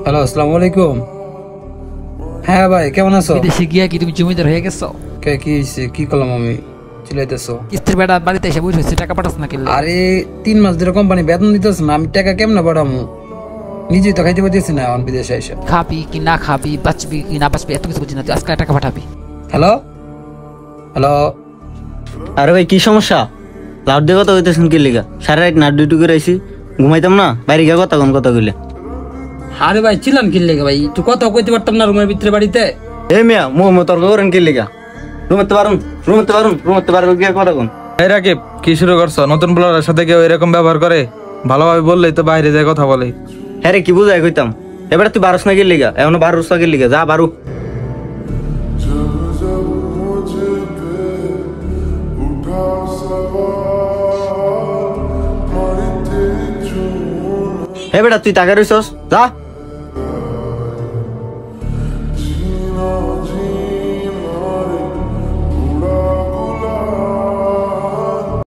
Hello, আসসালামু আলাইকুম। হ্যাঁ ভাই, কেমন আছো? বিদেশে গিয়া কি তুমি জমিদার হয়ে গেছো? কি হয়েছে? কি করলাম আমি? চিলাইতেছো? কিস্তির বেড়া বাড়িতে এসে বুঝ হয়েছে টাকা পাঠাস না কিনলে? আরে 3 মাস ধরে কোম্পানি বেতন দিতেছে না, আমি টাকা কেমনে পাঠামু? নিজেই তো খাইতে পারতেছি না এখন বিদেশে এসে। খাবি কি না খাবি, বাঁচবি কি না বাঁচবি, এত কিছু বুঝি না, তুই আজকে টাকা পাঠাবি। Hello hello. আরে ভাই কি সমস্যা? লাউড দিয়ে কথা হইতেছেন কি লিগা? সারা রাত নাট ডিউটি করে আইছি, ঘুমাইতাম না, বাইরে গিয়ে কথা কইলে। আরে ভাই ছিলাম কি লেগে ভাই, তুই কথা কইতে পারতাম না রুমের ভিতরে বাড়িতে? এ মিয়া তর্ক করেন কি লিগা? রুমতে পারুন গিয়ে কথা কোন। এই রাকিব, কি শুরু করছো? নতুন প্লেয়ারের সাথে কেউ এরকম ব্যবহার করে? ভালোভাবে বললেই তো বাইরে যায় কথা বলে। হ্যাঁ রে, কি বুঝাই কইতাম? এবারে তুই বারোস না কি লিগা? এমন বারোস না কি লিগা? যা বারু। হে বেটা, তুই টাকা রইছস, যা।